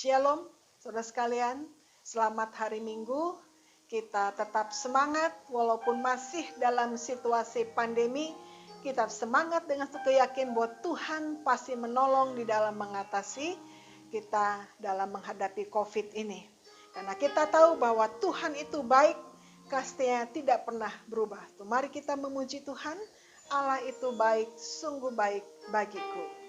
Shalom, saudara sekalian. Selamat hari Minggu. Kita tetap semangat walaupun masih dalam situasi pandemi. Kita semangat dengan satu yakin bahwa Tuhan pasti menolong di dalam mengatasi kita dalam menghadapi COVID ini. Karena kita tahu bahwa Tuhan itu baik, kasih-Nya tidak pernah berubah. Mari kita memuji Tuhan. Allah itu baik, sungguh baik bagiku.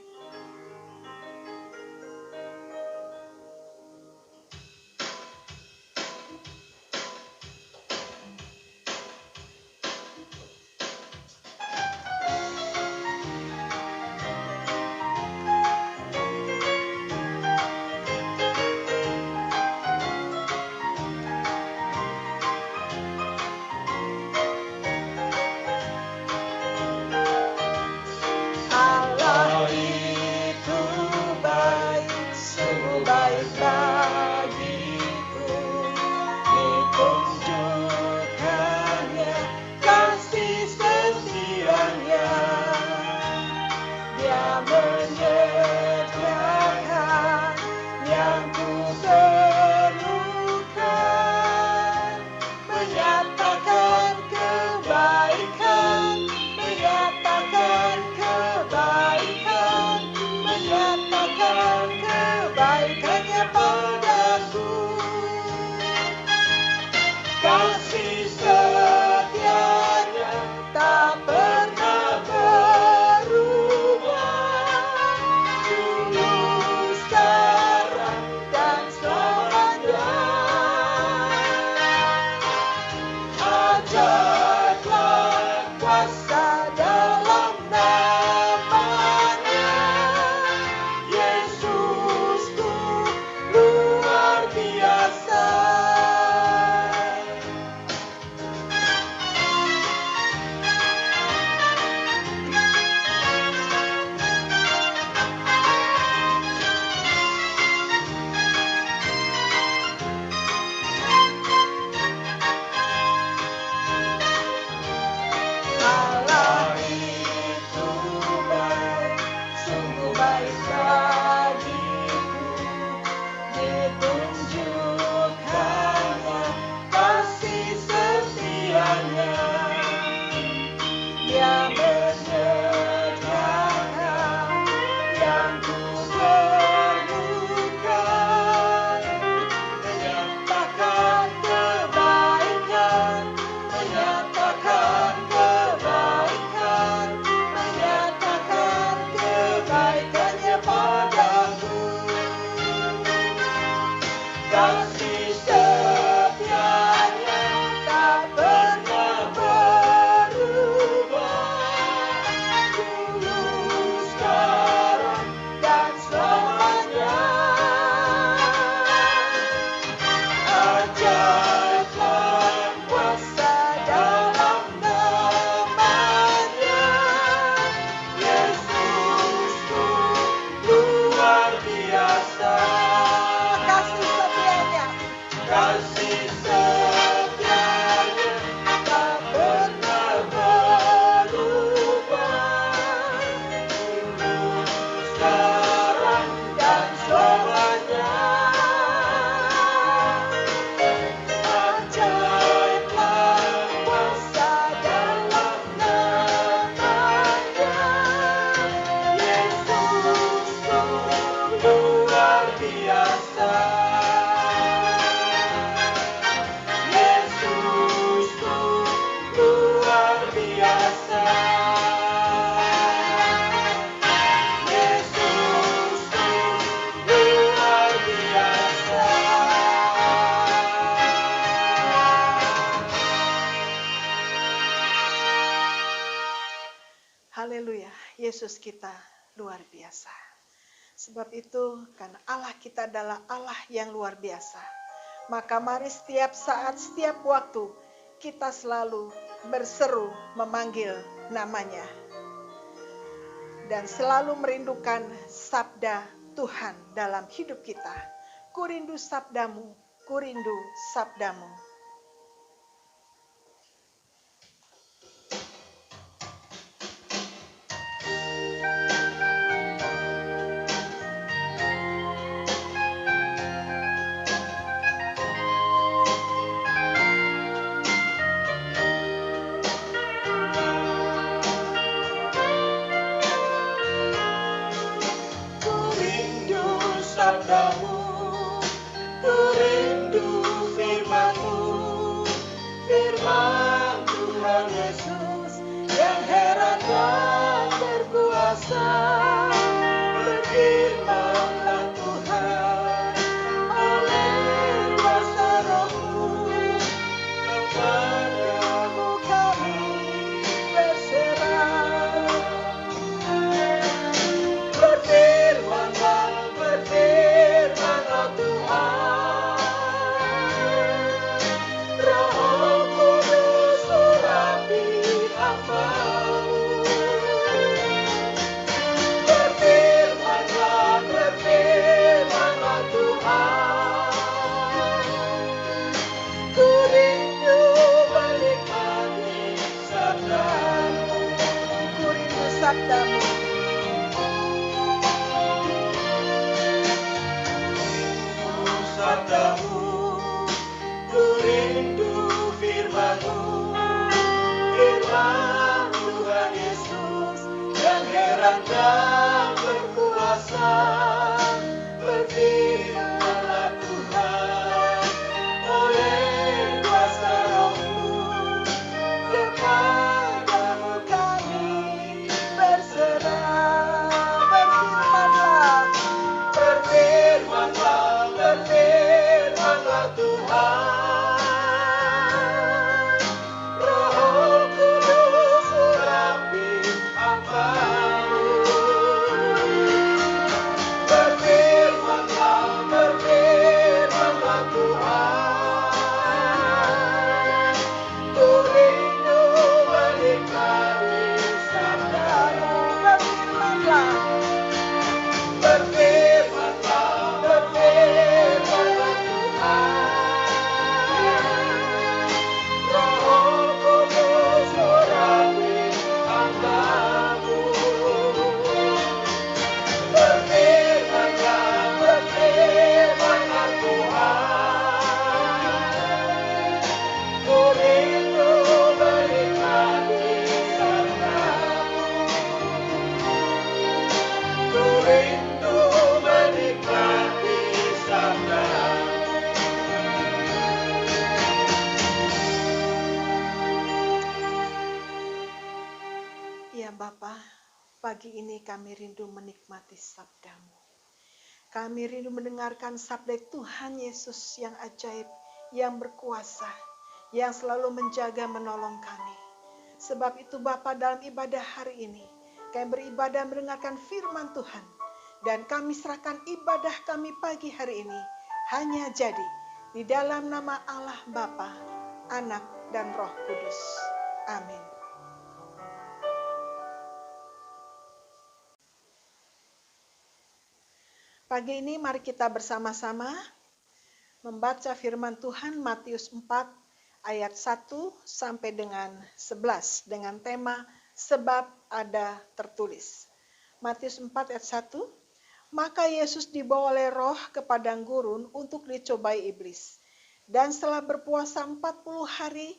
Haleluya, Yesus kita luar biasa. Sebab itu, karena Allah kita adalah Allah yang luar biasa, maka mari setiap saat, setiap waktu, kita selalu berseru memanggil namanya. Dan selalu merindukan sabda Tuhan dalam hidup kita. Ku rindu sabdamu, ku rindu sabdamu. berkuasa. Berfirmanlah Tuhan, oleh kuasa Roh-Mu, kepadamu kami berserah. Berfirmanlah, berfirmanlah Tuhan, Roh Kudus urapi hamba-Mu. Berfirmanlah, berfirmanlah Tuhan, ku rindu menikmati sabda-Mu. Ku rindu sabda-Mu. Sabda-Mu, ku rindu firman-Mu, firman Tuhan Yesus yang heran dan berkuasa. Berfirmanlah Tuhan, oleh kuasa Roh-Mu, kepadamu kami berserah. Berfirmanlah, berfirmanlah, berfirmanlah Tuhan, Roh Kudus urapi hamba-Mu. Berfirmanlah, berfirmanlah Tuhan, ku rindu menikmati sabda-Mu. Berfirmanlah, berfirmanlah, berfirmanlah Tuhan, Roh Kudus urapi hamba-Mu. Berfirmanlah, berfirmanlah Tuhan, ku rindu menikmati sabda-Mu. Ku rindu menikmati sabda-Mu. Ya Bapa, pagi ini kami rindu menikmati sabda-Mu. Kami rindu mendengarkan sabda Tuhan Yesus yang ajaib, yang berkuasa, yang selalu menjaga menolong kami. Sebab itu Bapa, dalam ibadah hari ini, kami beribadah mendengarkan firman Tuhan. Dan kami serahkan ibadah kami pagi hari ini hanya jadi di dalam nama Allah Bapa, Anak, dan Roh Kudus. Amin. Pagi ini mari kita bersama-sama membaca firman Tuhan Matius 4 ayat 1 sampai dengan 11 dengan tema sebab ada tertulis. Matius 4 ayat 1, maka Yesus dibawa oleh Roh ke padang gurun untuk dicobai iblis. Dan setelah berpuasa 40 hari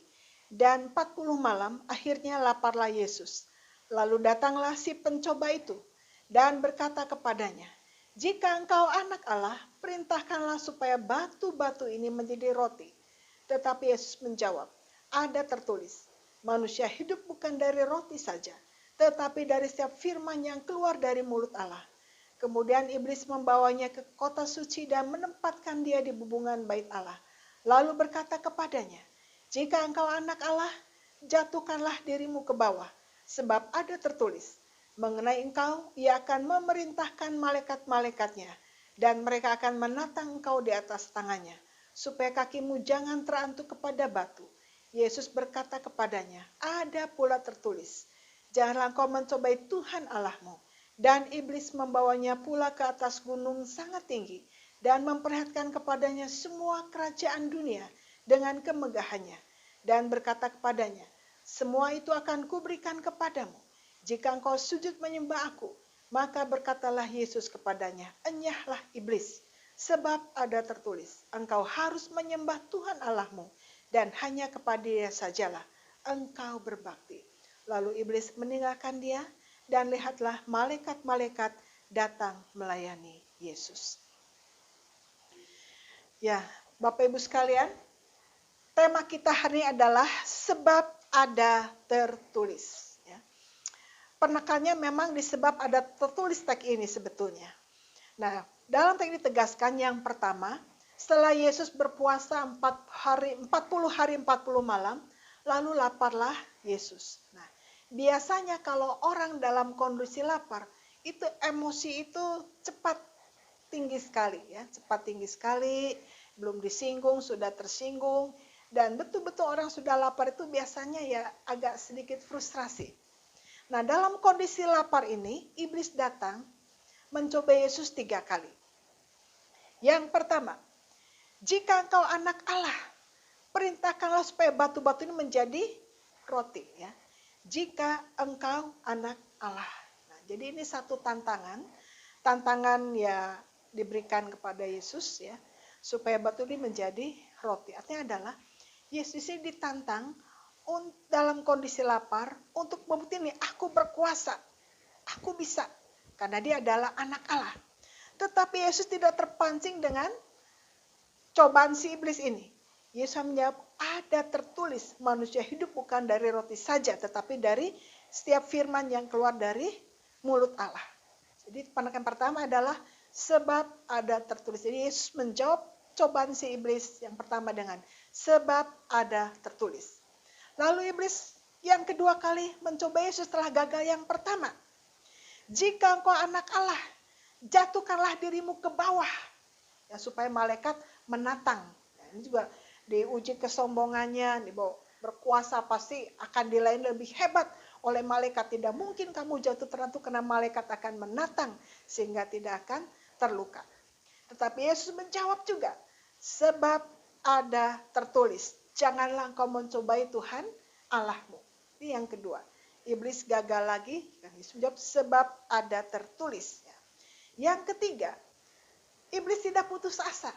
dan 40 malam, akhirnya laparlah Yesus. Lalu datanglah si pencoba itu dan berkata kepadanya, jika engkau anak Allah, perintahkanlah supaya batu-batu ini menjadi roti. Tetapi Yesus menjawab, ada tertulis, manusia hidup bukan dari roti saja, tetapi dari setiap firman yang keluar dari mulut Allah. Kemudian iblis membawanya ke kota suci dan menempatkan dia di bubungan bait Allah. Lalu berkata kepadanya, jika engkau anak Allah, jatuhkanlah dirimu ke bawah, sebab ada tertulis, mengenai engkau, ia akan memerintahkan malaikat-malaikatnya, dan mereka akan menatang engkau di atas tangannya, supaya kakimu jangan terantuk kepada batu. Yesus berkata kepadanya, ada pula tertulis, janganlah engkau mencobai Tuhan Allahmu. Dan iblis membawanya pula ke atas gunung sangat tinggi, dan memperlihatkan kepadanya semua kerajaan dunia dengan kemegahannya, dan berkata kepadanya, semua itu akan kuberikan kepadamu, jika engkau sujud menyembah aku. Maka berkatalah Yesus kepadanya, enyahlah iblis, sebab ada tertulis, engkau harus menyembah Tuhan Allahmu, dan hanya kepada Dia sajalah engkau berbakti. Lalu iblis meninggalkan dia, dan lihatlah malaikat-malaikat datang melayani Yesus. Ya, Bapak Ibu sekalian, tema kita hari ini adalah sebab ada tertulis. penekannya memang disebab ada tertulis teks ini sebetulnya. Nah, dalam teks ini ditegaskan yang pertama, setelah Yesus berpuasa 40 hari 40 malam, lalu laparlah Yesus. Nah, biasanya kalau orang dalam kondisi lapar, itu emosi itu cepat tinggi sekali ya, cepat tinggi sekali, belum disinggung sudah tersinggung, dan betul-betul orang sudah lapar itu biasanya ya agak sedikit frustrasi. Nah, dalam kondisi lapar ini, iblis datang mencoba Yesus 3 kali. Yang pertama, jika engkau anak Allah, perintahkanlah supaya batu-batu ini menjadi roti. Ya. Jika engkau anak Allah. Nah, jadi ini satu tantangan ya diberikan kepada Yesus ya, supaya batu ini menjadi roti. Artinya adalah Yesus ini ditantang dalam kondisi lapar untuk membuktikan aku berkuasa, aku bisa, karena dia adalah anak Allah. Tetapi Yesus tidak terpancing dengan cobaan si iblis ini. Yesus menjawab, ada tertulis manusia hidup bukan dari roti saja, tetapi dari setiap firman yang keluar dari mulut Allah. Jadi penekanan pertama adalah sebab ada tertulis. Jadi Yesus menjawab cobaan si iblis yang pertama dengan sebab ada tertulis. Lalu iblis yang kedua kali mencoba Yesus setelah gagal yang pertama. Jika engkau anak Allah, jatuhkanlah dirimu ke bawah. Ya, supaya malaikat menatang. Ya, ini juga diuji kesombongannya, dibawa berkuasa pasti akan dilain lebih hebat oleh malaikat. Tidak mungkin kamu jatuh tertentu karena malaikat akan menatang sehingga tidak akan terluka. Tetapi Yesus menjawab juga, sebab ada tertulis, janganlah engkau mencobai Tuhan Allahmu. Ini yang kedua. Iblis gagal lagi. Yesus menjawab, sebab ada tertulis. Yang ketiga, iblis tidak putus asa.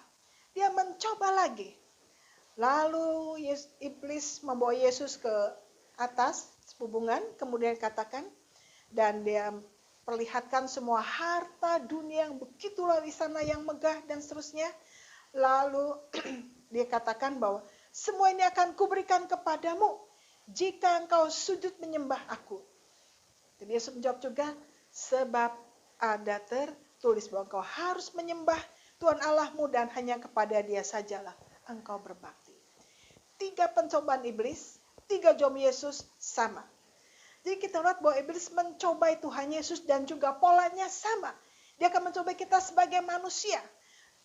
Dia mencoba lagi. Lalu iblis membawa Yesus ke atas hubungan, kemudian katakan, dan dia perlihatkan semua harta dunia yang begitu luar di sana yang megah dan seterusnya. Lalu dia katakan bahwa semua ini akan kuberikan kepadamu jika engkau sujud menyembah aku. Dan Yesus menjawab juga, sebab ada tertulis bahwa engkau harus menyembah Tuhan Allahmu dan hanya kepada Dia sajalah engkau berbakti. 3 pencobaan iblis, 3 jawab Yesus sama. Jadi kita lihat bahwa iblis mencobai Tuhan Yesus dan juga polanya sama. Dia akan mencobai kita sebagai manusia.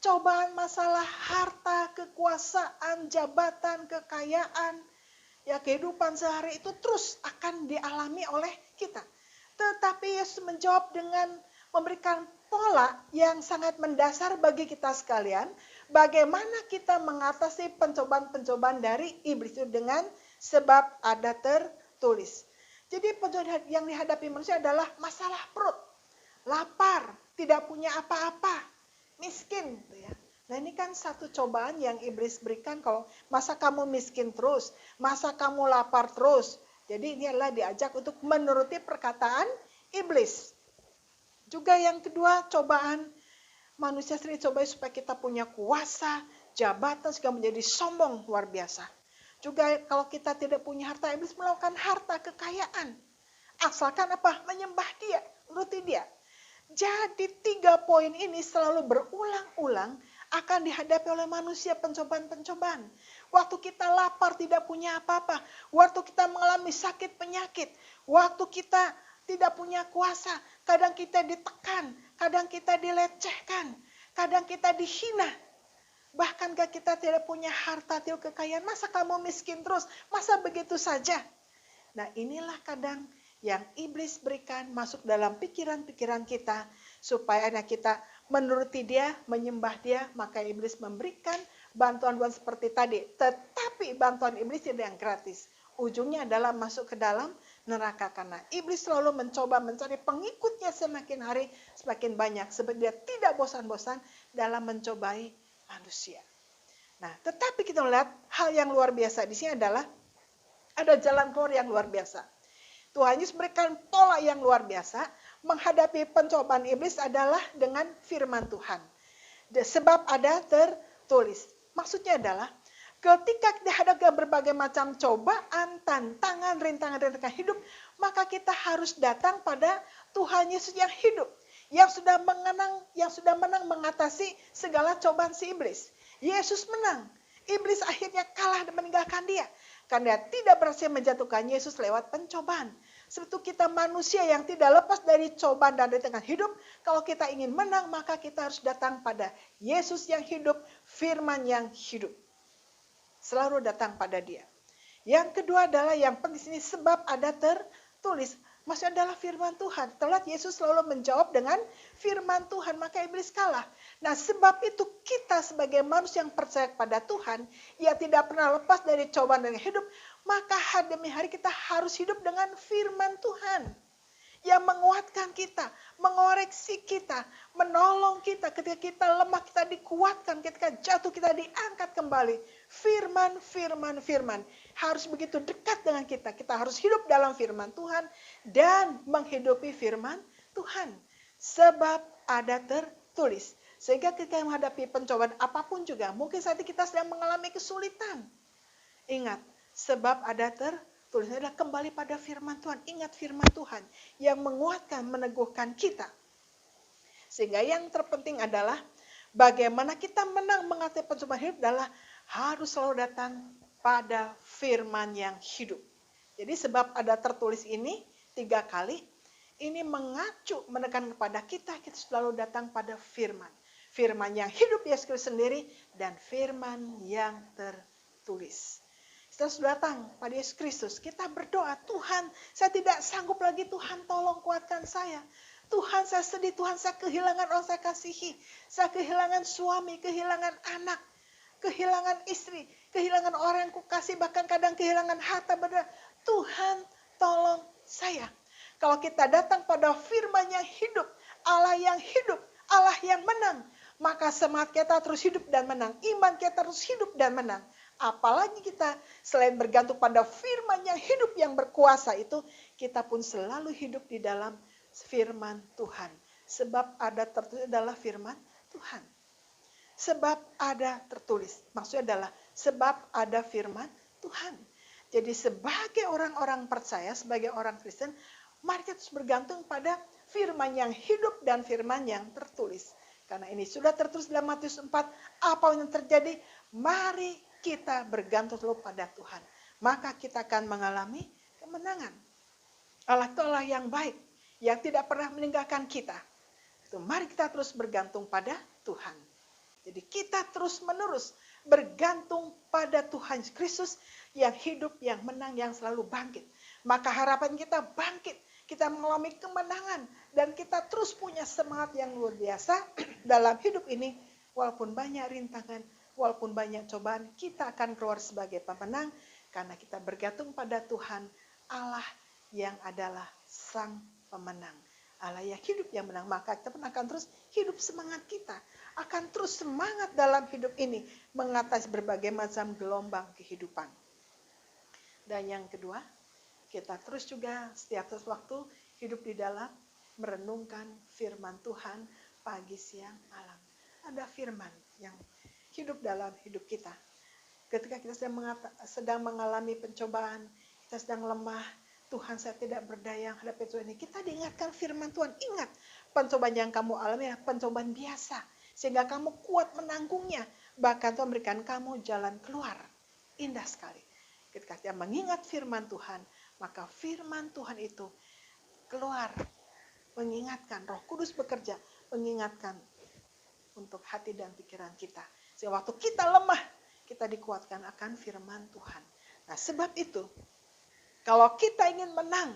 Cobaan masalah harta, kekuasaan, jabatan, kekayaan, ya kehidupan sehari itu terus akan dialami oleh kita. Tetapi Yesus menjawab dengan memberikan pola yang sangat mendasar bagi kita sekalian. Bagaimana kita mengatasi pencobaan-pencobaan dari iblis itu dengan sebab ada tertulis. Jadi pencobaan yang dihadapi manusia adalah masalah perut, lapar, tidak punya apa-apa, miskin. Ya. Nah ini kan satu cobaan yang iblis berikan, kalau masa kamu miskin terus, masa kamu lapar terus. Jadi ini adalah diajak untuk menuruti perkataan iblis. Juga yang kedua, cobaan manusia sering coba supaya kita punya kuasa, jabatan, sehingga menjadi sombong luar biasa. Juga kalau kita tidak punya harta, iblis melakukan harta kekayaan. Asalkan apa? Menyembah dia, menuruti dia. Jadi 3 poin ini selalu berulang-ulang akan dihadapi oleh manusia pencobaan-pencobaan. Waktu kita lapar tidak punya apa-apa. Waktu kita mengalami sakit penyakit. Waktu kita tidak punya kuasa. Kadang kita ditekan. Kadang kita dilecehkan. Kadang kita dihina. Bahkan kita tidak punya harta, tidak kekayaan. Masa kamu miskin terus? Masa begitu saja? Nah inilah kadang yang iblis berikan masuk dalam pikiran-pikiran kita supaya kita menuruti dia, menyembah dia, maka iblis memberikan bantuan-bantuan seperti tadi. Tetapi bantuan iblis tidak yang gratis. Ujungnya adalah masuk ke dalam neraka karena iblis selalu mencoba mencari pengikutnya semakin hari semakin banyak sebab dia tidak bosan-bosan dalam mencobai manusia. Nah, tetapi kita melihat hal yang luar biasa di sini adalah ada jalan keluar yang luar biasa. Tuhan Yesus memberikan pola yang luar biasa menghadapi pencobaan iblis adalah dengan firman Tuhan. Sebab ada tertulis. Maksudnya adalah ketika dihadapkan berbagai macam cobaan, tantangan, rintangan hidup, maka kita harus datang pada Tuhan Yesus yang hidup, yang sudah menang mengatasi segala cobaan si iblis. Yesus menang. Iblis akhirnya kalah dan meninggalkan dia. Karena dia tidak berhasil menjatuhkan Yesus lewat pencobaan. Sebab itu kita manusia yang tidak lepas dari cobaan dan rintangan hidup. Kalau kita ingin menang, maka kita harus datang pada Yesus yang hidup, firman yang hidup. Selalu datang pada dia. Yang kedua adalah yang penting sini, sebab ada tertulis. Maksudnya adalah firman Tuhan. Telah Yesus selalu menjawab dengan firman Tuhan, maka iblis kalah. Nah, sebab itu kita sebagai manusia yang percaya kepada Tuhan, ia tidak pernah lepas dari cobaan dan hidup, maka hari demi hari kita harus hidup dengan firman Tuhan yang menguatkan kita, mengoreksi kita, menolong kita ketika kita lemah, kita dikuatkan, ketika jatuh kita diangkat kembali. Firman, firman, firman harus begitu dekat dengan kita. Kita harus hidup dalam firman Tuhan dan menghidupi firman Tuhan. Sebab ada tertulis. Sehingga ketika menghadapi pencobaan apapun juga, mungkin saat ini kita sedang mengalami kesulitan. Ingat, sebab ada tertulis adalah kembali pada firman Tuhan. Ingat firman Tuhan yang menguatkan, meneguhkan kita. Sehingga yang terpenting adalah bagaimana kita menang mengatasi pencobaan hidup adalah harus selalu datang pada firman yang hidup. Jadi sebab ada tertulis ini 3 kali, ini mengacu, menekan kepada kita selalu datang pada firman. Firman yang hidup Yesus Kristus sendiri dan firman yang tertulis. Kita sudah datang pada Yesus Kristus. Kita berdoa, Tuhan, saya tidak sanggup lagi, Tuhan tolong kuatkan saya. Tuhan, saya sedih, Tuhan, saya kehilangan orang saya kasihi. Saya kehilangan suami, kehilangan anak, kehilangan istri, kehilangan orang yang kukasih, bahkan kadang kehilangan harta benda. Tuhan, tolong saya. Kalau kita datang pada firman yang hidup, Allah yang hidup, Allah yang menang, maka semangat kita terus hidup dan menang. Iman kita terus hidup dan menang. Apalagi kita selain bergantung pada firman yang hidup yang berkuasa itu, kita pun selalu hidup di dalam firman Tuhan. Sebab ada tertulis adalah firman Tuhan. Sebab ada tertulis. Maksudnya adalah sebab ada firman Tuhan. Jadi sebagai orang-orang percaya, sebagai orang Kristen, mari kita terus bergantung pada firman yang hidup dan firman yang tertulis. Karena ini sudah tertulis dalam Matius 4, apa yang terjadi? Mari kita bergantung selalu pada Tuhan. Maka kita akan mengalami kemenangan. Allah itu Allah yang baik, yang tidak pernah meninggalkan kita. Itu, mari kita terus bergantung pada Tuhan. Jadi kita terus menerus bergantung pada Tuhan Kristus yang hidup, yang menang, yang selalu bangkit. Maka harapan kita bangkit, kita mengalami kemenangan, dan kita terus punya semangat yang luar biasa dalam hidup ini. Walaupun banyak rintangan, walaupun banyak cobaan, kita akan keluar sebagai pemenang karena kita bergantung pada Tuhan, Allah yang adalah Sang Pemenang. Allah yang hidup yang menang, maka kita pun akan terus hidup semangat kita. Akan terus semangat dalam hidup ini, mengatasi berbagai macam gelombang kehidupan. Dan yang kedua, kita terus juga setiap waktu hidup di dalam merenungkan firman Tuhan pagi, siang, malam. Ada firman yang hidup dalam hidup kita. Ketika kita sedang mengalami pencobaan, kita sedang lemah, Tuhan saya tidak berdaya menghadapi pencobaan ini. Kita diingatkan firman Tuhan. Ingat, pencobaan yang kamu alami adalah pencobaan biasa. Sehingga kamu kuat menanggungnya. Bahkan Tuhan memberikan kamu jalan keluar. Indah sekali. Ketika kita mengingat firman Tuhan, maka firman Tuhan itu keluar. Mengingatkan, Roh Kudus bekerja. Mengingatkan untuk hati dan pikiran kita. Sehingga waktu kita lemah, kita dikuatkan akan firman Tuhan. Nah, sebab itu, kalau kita ingin menang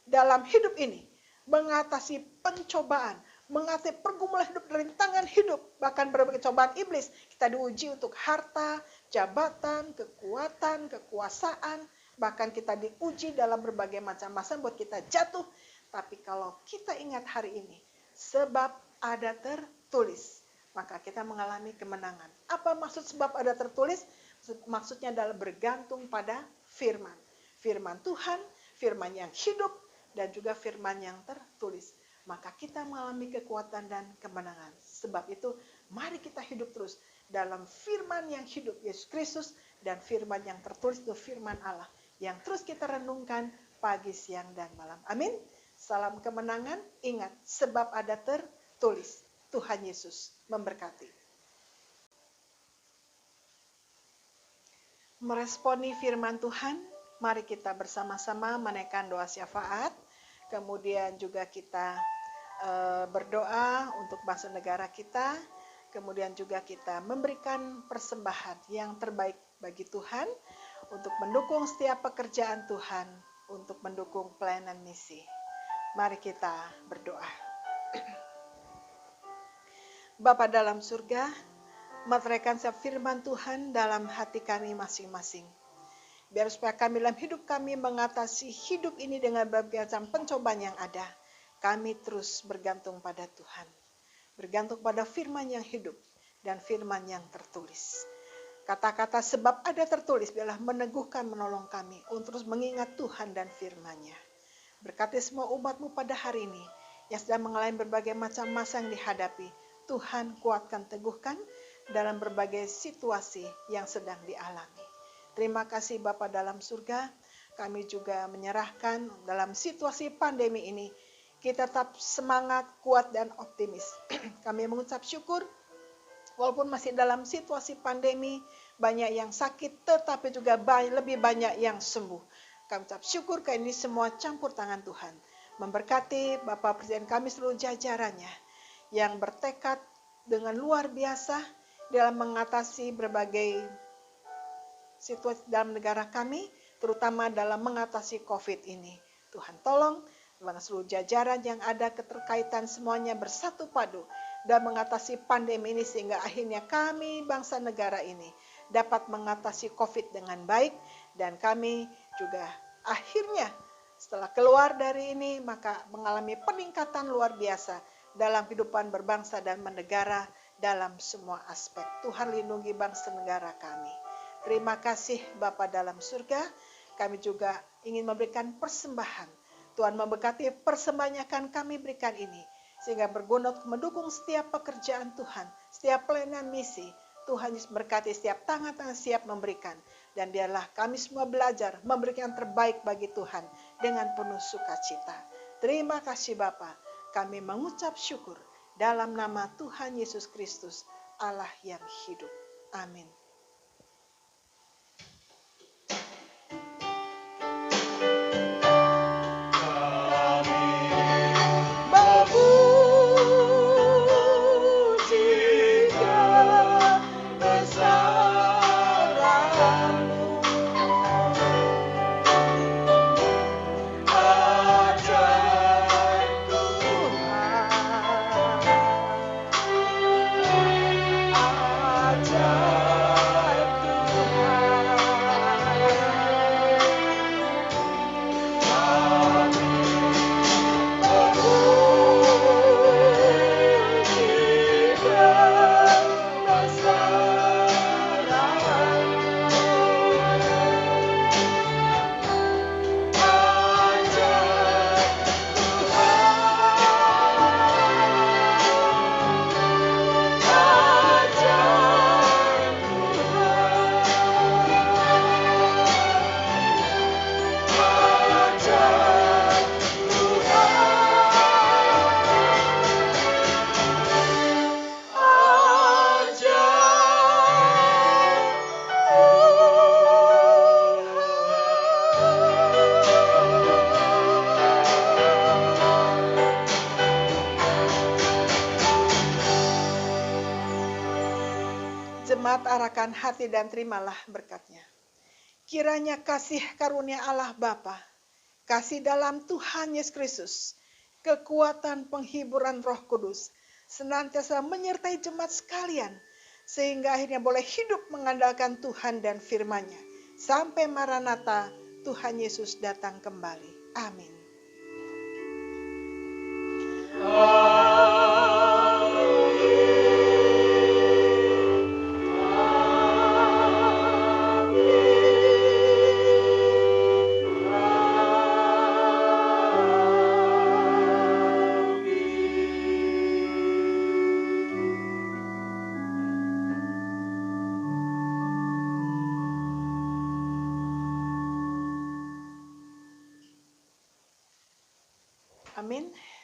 dalam hidup ini, mengatasi pencobaan, mengatasi pergumulan hidup, rintangan hidup, bahkan berbagai cobaan iblis, kita diuji untuk harta, jabatan, kekuatan, kekuasaan, bahkan kita diuji dalam berbagai macam masa buat kita jatuh. Tapi kalau kita ingat hari ini, sebab ada tertulis, maka kita mengalami kemenangan. Apa maksud sebab ada tertulis? Maksudnya adalah bergantung pada firman. Firman Tuhan, firman yang hidup, dan juga firman yang tertulis. Maka kita mengalami kekuatan dan kemenangan. Sebab itu, mari kita hidup terus dalam firman yang hidup, Yesus Kristus, dan firman yang tertulis itu firman Allah. Yang terus kita renungkan pagi, siang, dan malam. Amin. Salam kemenangan, ingat sebab ada tertulis. Tuhan Yesus memberkati. Meresponi firman Tuhan, mari kita bersama-sama menaikkan doa syafaat. Kemudian juga kita berdoa untuk bangsa negara kita. Kemudian juga kita memberikan persembahan yang terbaik bagi Tuhan untuk mendukung setiap pekerjaan Tuhan, untuk mendukung pelayanan misi. Mari kita berdoa. Bapa dalam surga, meteraikan firman Tuhan dalam hati kami masing-masing. Biar supaya kami dalam hidup kami mengatasi hidup ini dengan berbagai macam pencobaan yang ada. Kami terus bergantung pada Tuhan. Bergantung pada firman yang hidup dan firman yang tertulis. Kata-kata sebab ada tertulis biarlah meneguhkan menolong kami untuk terus mengingat Tuhan dan firman-Nya. Berkati semua umat-Mu pada hari ini yang sedang mengalami berbagai macam masa yang dihadapi. Tuhan kuatkan, teguhkan dalam berbagai situasi yang sedang dialami. Terima kasih Bapa dalam surga. Kami juga menyerahkan dalam situasi pandemi ini. Kita tetap semangat, kuat, dan optimis. Kami mengucap syukur walaupun masih dalam situasi pandemi, banyak yang sakit, tetapi juga lebih banyak yang sembuh. Kami ucap syukur karena ini semua campur tangan Tuhan. Memberkati Bapak Presiden kami seluruh jajarannya yang bertekad dengan luar biasa dalam mengatasi berbagai situasi dalam negara kami, terutama dalam mengatasi COVID ini. Tuhan tolong seluruh jajaran yang ada keterkaitan semuanya bersatu padu dan mengatasi pandemi ini sehingga akhirnya kami bangsa negara ini dapat mengatasi COVID dengan baik dan kami juga akhirnya setelah keluar dari ini maka mengalami peningkatan luar biasa dalam kehidupan berbangsa dan bernegara dalam semua aspek. Tuhan lindungi bangsa negara kami. Terima kasih Bapa dalam surga. Kami juga ingin memberikan persembahan. Tuhan memberkati persembahan yang akan kami berikan ini. Sehingga berguna untuk mendukung setiap pekerjaan Tuhan. Setiap pelayanan misi. Tuhan Yesus berkati setiap tangan-tangan siap memberikan. Dan biarlah kami semua belajar memberikan yang terbaik bagi Tuhan. Dengan penuh sukacita. Terima kasih Bapa. Kami mengucap syukur. Dalam nama Tuhan Yesus Kristus. Allah yang hidup. Amin. Jemaat arahkan hati dan terimalah berkat-Nya. Kiranya kasih karunia Allah Bapa, kasih dalam Tuhan Yesus Kristus, kekuatan penghiburan Roh Kudus, senantiasa menyertai jemaat sekalian, sehingga akhirnya boleh hidup mengandalkan Tuhan dan firman-Nya. Sampai Maranatha, Tuhan Yesus datang kembali. Amin.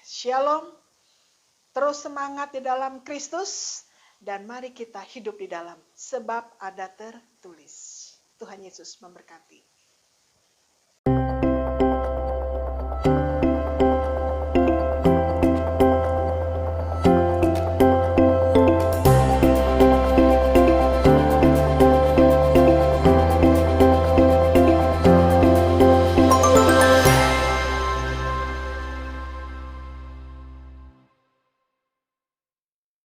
Shalom, terus semangat di dalam Kristus, dan mari kita hidup di dalam, sebab ada tertulis. Tuhan Yesus memberkati.